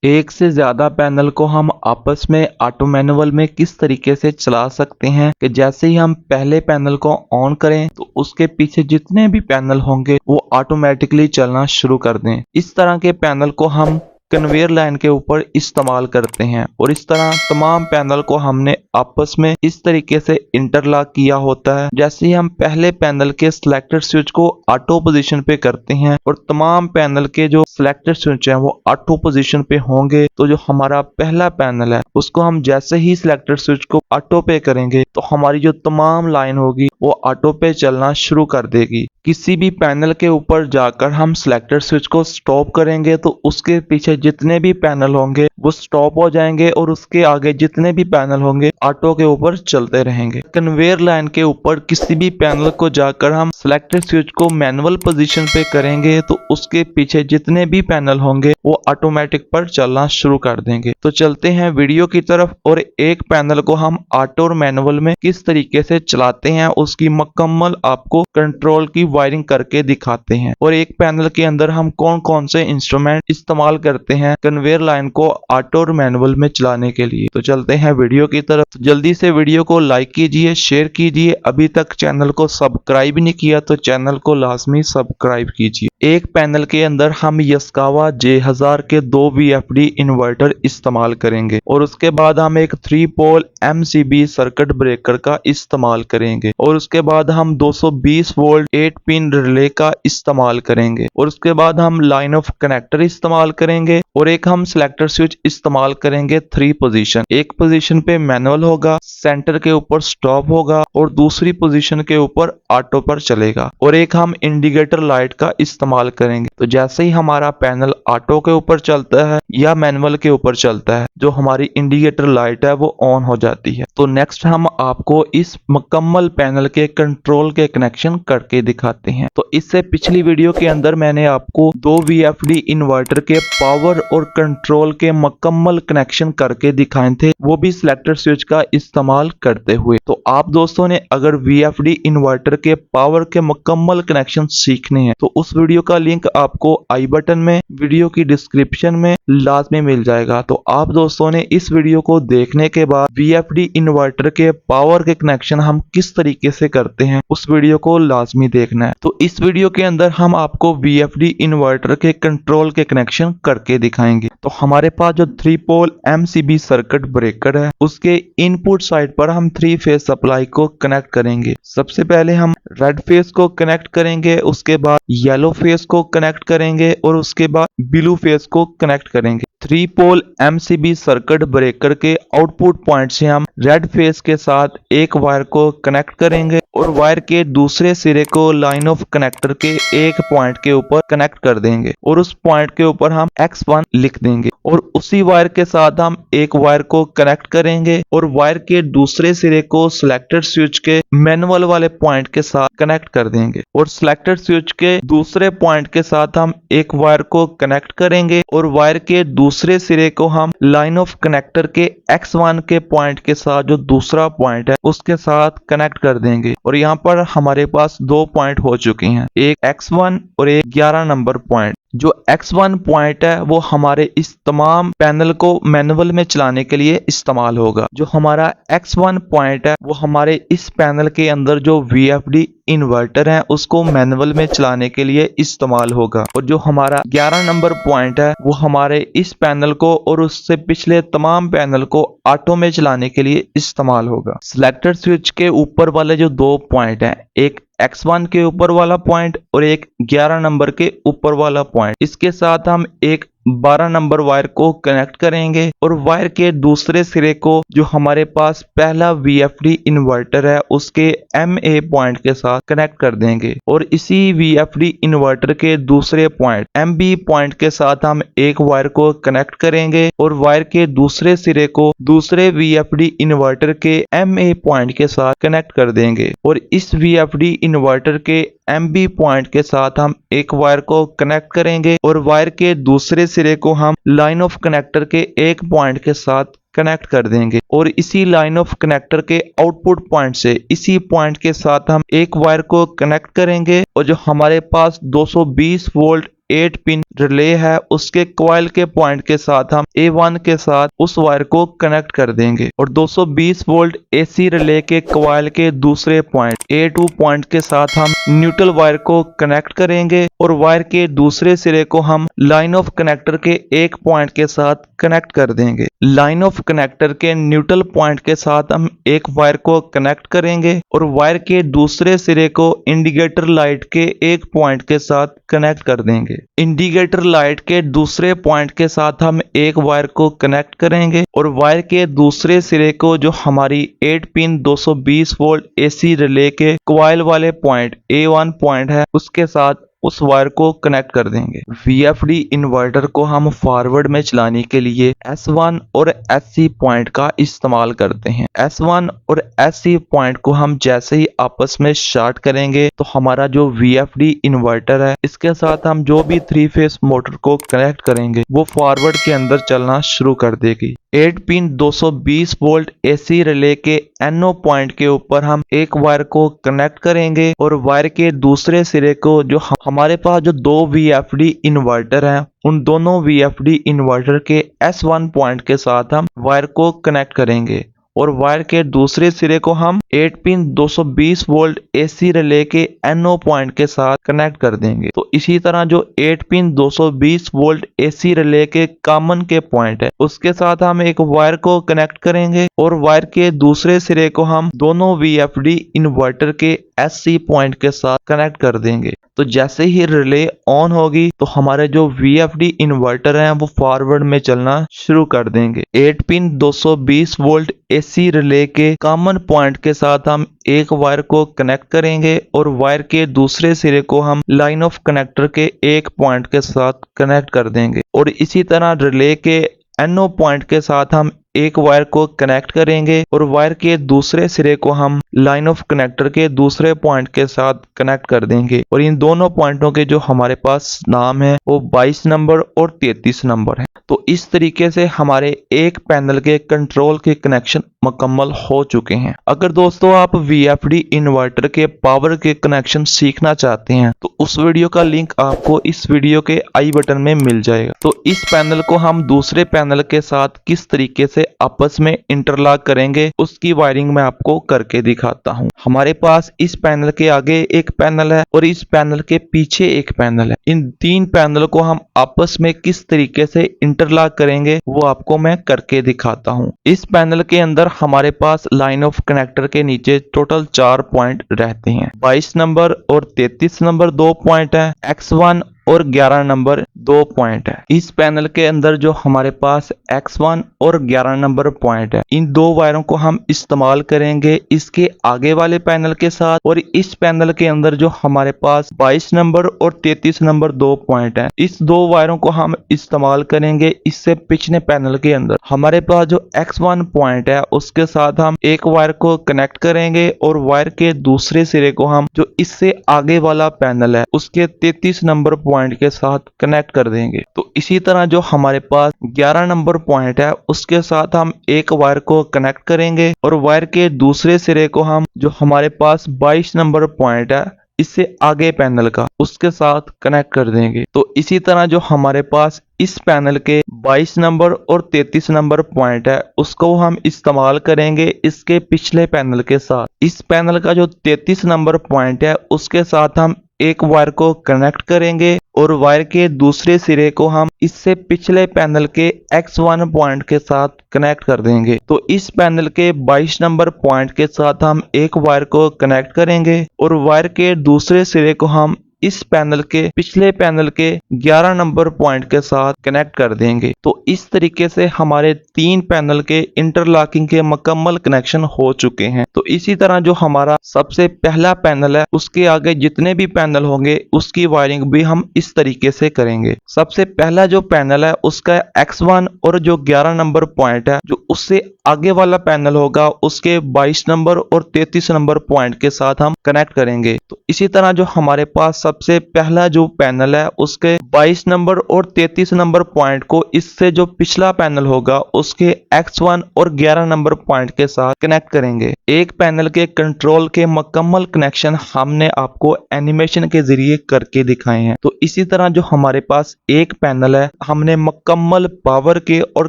एक से ज़्यादा पैनल को हम आपस में ऑटो मैनुअल में किस तरीके से चला सकते हैं कि जैसे ही हम पहले पैनल को ऑन करें तो उसके पीछे जितने भी पैनल होंगे वो ऑटोमेटिकली चलना शुरू कर दें। इस तरह के पैनल को हम कन्वेयर लाइन के ऊपर इस्तेमाल करते हैं और इस तरह तमाम पैनल को हमने आपस में इस तरीके से इंटरलॉक किया होता है। जैसे ही हम पहले पैनल के सिलेक्टेड स्विच को ऑटो पोजीशन पे करते हैं और तमाम पैनल के जो सिलेक्टेड स्विच हैं वो ऑटो पोजीशन पे होंगे, तो जो हमारा पहला पैनल है उसको हम जैसे ही सिलेक्टेड स्विच को ऑटो पे करेंगे तो हमारी जो तमाम लाइन होगी वो ऑटो पे चलना शुरू कर देगी। किसी भी पैनल के ऊपर जाकर हम सिलेक्टेड स्विच को स्टॉप करेंगे तो उसके पीछे जितने भी पैनल होंगे वो स्टॉप हो जाएंगे और उसके आगे जितने भी पैनल होंगे ऑटो के ऊपर चलते रहेंगे। कन्वेयर लाइन के ऊपर किसी भी पैनल को जाकर हम सिलेक्टेड स्विच को मैनुअल पोजीशन पे करेंगे तो उसके पीछे जितने भी पैनल होंगे वो ऑटोमेटिक पर चलना शुरू कर देंगे। तो चलते हैं वीडियो की तरफ और एक पैनल को हम ऑटो और मैनुअल में किस तरीके से चलाते हैं उसकी मुकम्मल आपको कंट्रोल की वायरिंग करके दिखाते हैं और एक पैनल के अंदर हम कौन कौन से इंस्ट्रूमेंट इस्तेमाल करते हैं कन्वेयर लाइन को ऑटो और मैनुअल में चलाने के लिए। तो चलते हैं वीडियो की तरफ। तो जल्दी से वीडियो को लाइक कीजिए, शेयर कीजिए। अभी तक चैनल को सब्सक्राइब नहीं किया तो चैनल को लाजमी सब्सक्राइब कीजिए। एक पैनल के अंदर हम यास्कावा J1000 के 2 VFD इन्वर्टर इस्तेमाल करेंगे और उसके बाद हम एक 3 पोल MCB सर्किट ब्रेकर का इस्तेमाल करेंगे और उसके बाद हम 220 वोल्ट 8 पिन रिले का इस्तेमाल करेंगे और उसके बाद हम लाइन ऑफ कनेक्टर इस्तेमाल करेंगे और एक हम सिलेक्टर स्विच इस्तेमाल करेंगे 3 पोजीशन। एक पोजीशन पे मैनुअल होगा, सेंटर के ऊपर स्टॉप होगा और दूसरी पोजीशन के ऊपर ऑटो पर चलेगा और एक हम इंडिकेटर लाइट का इस्तेमाल करेंगे। तो जैसे ही हमारा पैनल ऑटो के ऊपर चलता है या मैनुअल के ऊपर चलता है जो हमारी इंडिकेटर लाइट है वो ऑन हो जाती है। तो नेक्स्ट हम आपको इस मुकम्मल पैनल के कंट्रोल के कनेक्शन करके दिखाते हैं। तो इससे पिछली वीडियो के अंदर मैंने आपको 2 VFD इन्वर्टर के पावर और कंट्रोल के मुकम्मल कनेक्शन करके दिखाए थे, वो भी सिलेक्टेड स्विच का इस्तेमाल करते हुए। तो आप दोस्तों ने अगर VFD इन्वर्टर के पावर के मुकम्मल कनेक्शन सीखने हैं तो उस वीडियो का लिंक आपको आई बटन में वीडियो की डिस्क्रिप्शन में लाजमी मिल जाएगा। तो आप दोस्तों ने इस वीडियो को देखने के बाद VFD इन्वर्टर के पावर के कनेक्शन हम किस तरीके से करते हैं उस वीडियो को लाजमी देखना है। तो इस वीडियो के अंदर हम आपको VFD इन्वर्टर के कंट्रोल के कनेक्शन करके दिखाएंगे। तो हमारे पास जो 3 पोल MCB सर्किट ब्रेकर है उसके इनपुट साइड पर हम 3 फेज सप्लाई को कनेक्ट करेंगे। सबसे पहले हम रेड फेज को कनेक्ट करेंगे, उसके बाद येलो फेज को कनेक्ट करेंगे और उसके बाद ब्लू फेज को कनेक्ट करेंगे। 3 पोल MCB सर्किट ब्रेकर के आउटपुट पॉइंट से हम रेड फेज के साथ एक वायर को कनेक्ट करेंगे और वायर के दूसरे सिरे को लाइन ऑफ कनेक्टर के एक पॉइंट के ऊपर कनेक्ट कर देंगे और उस पॉइंट के ऊपर हम X1 लिख देंगे और उसी वायर के साथ हम एक वायर को कनेक्ट करेंगे और वायर के दूसरे सिरे को सिलेक्टेड स्विच के मैनुअल वाले पॉइंट के साथ कनेक्ट कर देंगे और सिलेक्टेड स्विच के दूसरे पॉइंट के साथ हम एक वायर को कनेक्ट करेंगे और वायर के दूसरे सिरे को हम लाइन ऑफ कनेक्टर के X1 के पॉइंट के साथ जो दूसरा पॉइंट है उसके साथ कनेक्ट कर देंगे और यहाँ पर हमारे पास 2 पॉइंट हो चुके हैं, एक X1 और एक 11 नंबर पॉइंट। जो X1 पॉइंट है वो हमारे इस तमाम पैनल को मैनुअल में चलाने के लिए इस्तेमाल होगा। जो हमारा X1 पॉइंट है वो हमारे इस पैनल के अंदर जो VFD इन्वर्टर है उसको मैनुअल में चलाने के लिए इस्तेमाल होगा और जो हमारा 11 नंबर पॉइंट है वो हमारे इस पैनल को और उससे पिछले तमाम पैनल को ऑटो में चलाने के लिए इस्तेमाल होगा। सिलेक्टेड स्विच के ऊपर वाले जो 2 पॉइंट हैं, एक X1 के ऊपर वाला पॉइंट और एक 11 नंबर के ऊपर वाला पॉइंट, इसके साथ हम एक 12 नंबर वायर को कनेक्ट करेंगे और वायर के दूसरे सिरे को जो हमारे पास पहला VFD इन्वर्टर है उसके MA पॉइंट के साथ कनेक्ट कर देंगे और इसी VFD इन्वर्टर के दूसरे पॉइंट MB पॉइंट के साथ हम एक वायर को कनेक्ट करेंगे और वायर के दूसरे सिरे को दूसरे VFD इन्वर्टर के MA पॉइंट के साथ कनेक्ट कर देंगे और इस VFD इन्वर्टर के MB पॉइंट के साथ हम एक वायर को कनेक्ट करेंगे और वायर के दूसरे सिरे को हम लाइन ऑफ कनेक्टर के एक पॉइंट के साथ कनेक्ट कर देंगे और इसी लाइन ऑफ कनेक्टर के आउटपुट पॉइंट से इसी पॉइंट के साथ हम एक वायर को कनेक्ट करेंगे और जो हमारे पास 220 वोल्ट 8 पिन रिले है उसके कॉइल के पॉइंट के साथ हम A1 के साथ उस वायर को कनेक्ट कर देंगे और 220 वोल्ट AC रिले के कॉइल के दूसरे पॉइंट A2 पॉइंट के साथ हम न्यूट्रल वायर को कनेक्ट करेंगे और वायर के दूसरे सिरे को हम लाइन ऑफ कनेक्टर के एक पॉइंट के साथ कनेक्ट कर देंगे। लाइन ऑफ कनेक्टर के न्यूट्रल पॉइंट के साथ हम एक वायर को कनेक्ट करेंगे और वायर के दूसरे सिरे को इंडिकेटर लाइट के एक पॉइंट के साथ कनेक्ट कर देंगे। इंडिकेटर लाइट के दूसरे पॉइंट के साथ हम एक वायर को कनेक्ट करेंगे और वायर के दूसरे सिरे को जो हमारी 8 पिन 220 वोल्ट AC रिले के कॉइल वाले पॉइंट A1 पॉइंट है उसके साथ उस वायर को कनेक्ट कर देंगे। VFD इन्वर्टर को हम फॉरवर्ड में चलाने के लिए S1 और SC पॉइंट का इस्तेमाल करते हैं। S1 और SC पॉइंट को हम जैसे ही आपस में शॉर्ट करेंगे तो हमारा जो VFD इन्वर्टर है इसके साथ हम जो भी 3 फेस मोटर को कनेक्ट करेंगे वो फॉरवर्ड के अंदर चलना शुरू कर देगी। 8 पिन 220 वोल्ट AC रिले के NO पॉइंट के ऊपर हम एक वायर को कनेक्ट करेंगे और वायर के दूसरे सिरे को जो हमारे पास जो दो VFD इन्वर्टर हैं उन दोनों VFD इन्वर्टर के S1 पॉइंट के साथ हम वायर को कनेक्ट करेंगे और वायर के दूसरे सिरे को हम 8 पिन 220 वोल्ट AC रिले के NO पॉइंट के साथ कनेक्ट कर देंगे। तो इसी तरह जो 8 पिन 220 वोल्ट AC रिले के कॉमन के पॉइंट है उसके साथ हम एक वायर को कनेक्ट करेंगे और वायर के दूसरे सिरे को हम दोनों VFD इन्वर्टर के SC पॉइंट के साथ कनेक्ट कर देंगे। तो जैसे ही रिले ऑन होगी तो हमारे जो VFD इन्वर्टर हैं वो फॉरवर्ड में चलना शुरू कर देंगे। 8 पिन 220 वोल्ट AC रिले के कॉमन पॉइंट के साथ हम एक वायर को कनेक्ट करेंगे और वायर के दूसरे सिरे को हम लाइन ऑफ कनेक्टर के एक पॉइंट के साथ कनेक्ट कर देंगे और इसी तरह रिले के NO पॉइंट के साथ हम एक वायर को कनेक्ट करेंगे और वायर के दूसरे सिरे को हम लाइन ऑफ कनेक्टर के दूसरे पॉइंट के साथ कनेक्ट कर देंगे और इन दोनों पॉइंटों के जो हमारे पास नाम है वो 22 नंबर और 33 नंबर है। तो इस तरीके से हमारे एक पैनल के कंट्रोल के कनेक्शन मुकम्मल हो चुके हैं। अगर दोस्तों आप VFD इन्वर्टर के पावर के कनेक्शन सीखना चाहते हैं तो उस वीडियो का लिंक आपको इस वीडियो के आई बटन में मिल जाएगा। तो इस पैनल को हम दूसरे पैनल के साथ किस तरीके से आपस में इंटरलॉक करेंगे उसकी वायरिंग मैं आपको करके दिखाता हूं। हमारे पास इस पैनल के आगे एक पैनल है और इस पैनल के पीछे एक पैनल है। इन तीन पैनल को हम आपस में किस तरीके से इंटरलॉक करेंगे वो आपको मैं करके दिखाता हूं। इस पैनल के अंदर हमारे पास लाइन ऑफ कनेक्टर के नीचे टोटल 4 पॉइंट रहते हैं। 22 नंबर और 33 नंबर 2 पॉइंट है। X1 और 11 नंबर 2 पॉइंट है। इस पैनल के अंदर जो हमारे पास X1 और 11 नंबर पॉइंट है इन दो वायरों को हम इस्तेमाल करेंगे इसके आगे वाले पैनल के साथ और इस पैनल के अंदर जो हमारे पास 22 नंबर और 33 नंबर 2 पॉइंट है इस दो वायरों को हम इस्तेमाल करेंगे इससे पिछले पैनल के अंदर। हमारे पास जो X1 पॉइंट है उसके साथ हम एक वायर को कनेक्ट करेंगे और वायर के दूसरे सिरे को हम जो इससे आगे वाला पैनल है उसके 33 नंबर पॉइंट के साथ कनेक्ट कर देंगे। तो इसी तरह जो हमारे पास 11 नंबर पॉइंट है उसके साथ हम एक वायर को कनेक्ट करेंगे और वायर के दूसरे सिरे को हम जो हमारे पास 22 नंबर पॉइंट है इससे आगे पैनल का उसके साथ कनेक्ट कर देंगे। तो इसी तरह जो हमारे पास इस पैनल के 22 नंबर और 33 नंबर पॉइंट है उसको हम इस्तेमाल करेंगे इसके पिछले पैनल के साथ। इस पैनल का जो 33 नंबर पॉइंट है उसके साथ हम एक वायर को कनेक्ट करेंगे और वायर के दूसरे सिरे को हम इससे पिछले पैनल के X1 पॉइंट के साथ कनेक्ट कर देंगे। तो इस पैनल के 22 नंबर पॉइंट के साथ हम एक वायर को कनेक्ट करेंगे और वायर के दूसरे सिरे को हम इस पैनल के पिछले पैनल के 11 नंबर पॉइंट के साथ कनेक्ट कर देंगे। तो इस तरीके से हमारे तीन पैनल के इंटरलॉकिंग के मुकम्मल कनेक्शन हो चुके हैं। तो इसी तरह जो हमारा सबसे पहला पैनल है उसके आगे जितने भी पैनल होंगे उसकी वायरिंग भी हम इस तरीके से करेंगे। सबसे पहला जो पैनल है उसका X1 और जो 11 नंबर पॉइंट है जो उससे आगे वाला पैनल होगा उसके 22 नंबर और 33 नंबर पॉइंट के साथ हम कनेक्ट करेंगे। तो इसी तरह जो हमारे पास सबसे पहला जो पैनल है उसके 22 नंबर और 33 नंबर पॉइंट को इससे जो पिछला पैनल होगा उसके X1 और 11 नंबर पॉइंट के साथ कनेक्ट करेंगे। एक पैनल के कंट्रोल के मुकम्मल कनेक्शन हमने आपको एनिमेशन के जरिए करके दिखाए हैं। तो इसी तरह जो हमारे पास एक पैनल है हमने मुकम्मल पावर के और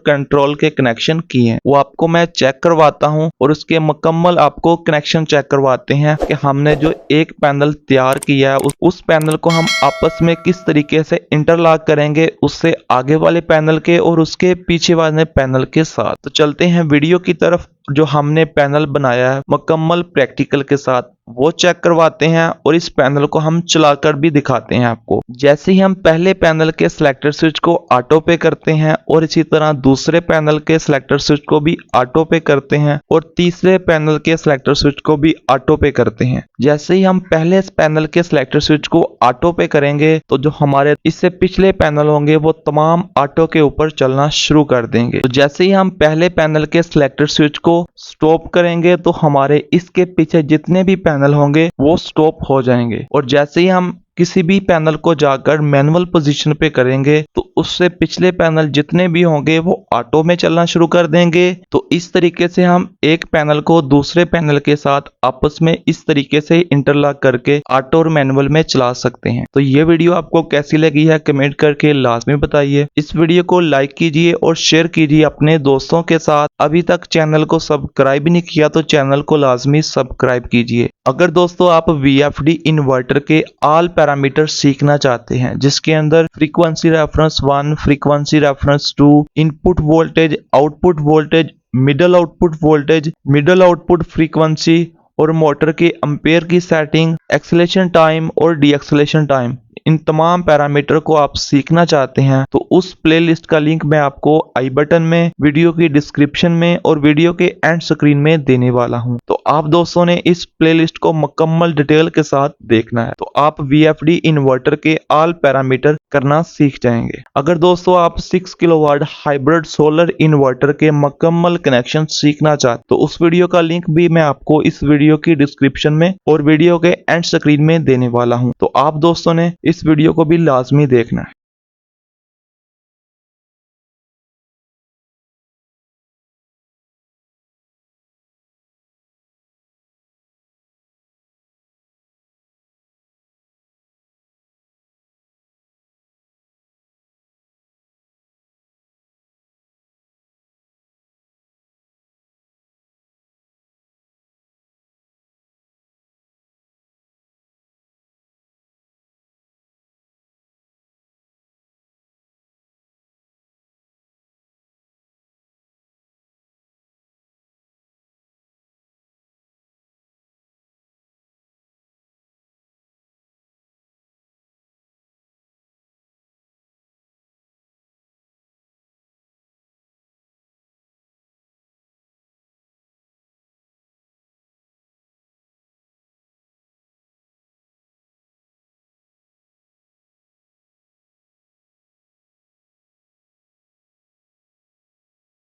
कंट्रोल के कनेक्शन किए हैं, वो आपको मैं चेक करवाता हूं और उसके मुकम्मल आपको कनेक्शन चेक करवाते हैं कि हमने जो एक पैनल तैयार किया है उस पैनल को हम आपस में किस तरीके से इंटरलॉक करेंगे उससे आगे वाले पैनल के और उसके पीछे वाले पैनल के साथ। तो चलते हैं वीडियो की तरफ। जो हमने पैनल बनाया है मुकम्मल प्रैक्टिकल के साथ वो चेक करवाते हैं और इस पैनल को हम चलाकर भी दिखाते हैं आपको। जैसे ही हम पहले पैनल के सिलेक्टर स्विच को ऑटो पे करते हैं और इसी तरह दूसरे पैनल के सिलेक्टर स्विच को भी ऑटो पे करते हैं और तीसरे पैनल के सिलेक्टर स्विच को भी ऑटो पे करते हैं। जैसे ही हम पहले पैनल के सिलेक्टर स्विच को ऑटो पे करेंगे तो जो हमारे इससे पिछले पैनल होंगे वो तमाम ऑटो के ऊपर चलना शुरू कर देंगे। तो जैसे ही हम पहले पैनल के सिलेक्टर स्विच को स्टॉप करेंगे तो हमारे इसके पीछे जितने भी पैनल होंगे वो स्टॉप हो जाएंगे और जैसे ही हम किसी भी पैनल को जाकर मैनुअल पोजीशन पे करेंगे तो उससे पिछले पैनल जितने भी होंगे वो ऑटो में चलना शुरू कर देंगे। तो इस तरीके से हम एक पैनल को दूसरे पैनल के साथ आपस में इस तरीके से इंटरलॉक करके ऑटो और मैनुअल में चला सकते हैं। तो ये वीडियो आपको कैसी लगी है कमेंट करके लाजमी बताइए। इस वीडियो को लाइक कीजिए और शेयर कीजिए अपने दोस्तों के साथ। अभी तक चैनल को सब्सक्राइब नहीं किया तो चैनल को लाजमी सब्सक्राइब कीजिए। अगर दोस्तों आप VFD इन्वर्टर के ऑल पैरामीटर सीखना चाहते हैं जिसके अंदर frequency reference 1, frequency reference 2, input voltage, output voltage, middle output voltage, middle output frequency और मोटर के एम्पेयर की सेटिंग, एक्सेलेरेशन टाइम और डी एक्सेलेरेशन टाइम, इन तमाम पैरामीटर को आप सीखना चाहते हैं तो उस प्लेलिस्ट का लिंक मैं आपको आई बटन में, वीडियो की डिस्क्रिप्शन में और वीडियो के एंड स्क्रीन में देने वाला हूं। तो आप दोस्तों ने इस प्लेलिस्ट को मुकम्मल डिटेल के साथ देखना है तो आप VFD इन्वर्टर के ऑल पैरामीटर करना सीख जाएंगे। अगर दोस्तों आप 6 किलोवाट हाइब्रिड सोलर इन्वर्टर के मुकम्मल कनेक्शन सीखना चाहते तो उस वीडियो का लिंक भी मैं आपको इस वीडियो की डिस्क्रिप्शन में और वीडियो के एंड स्क्रीन में देने वाला हूं। तो आप दोस्तों ने इस वीडियो को भी लाजमी देखना है।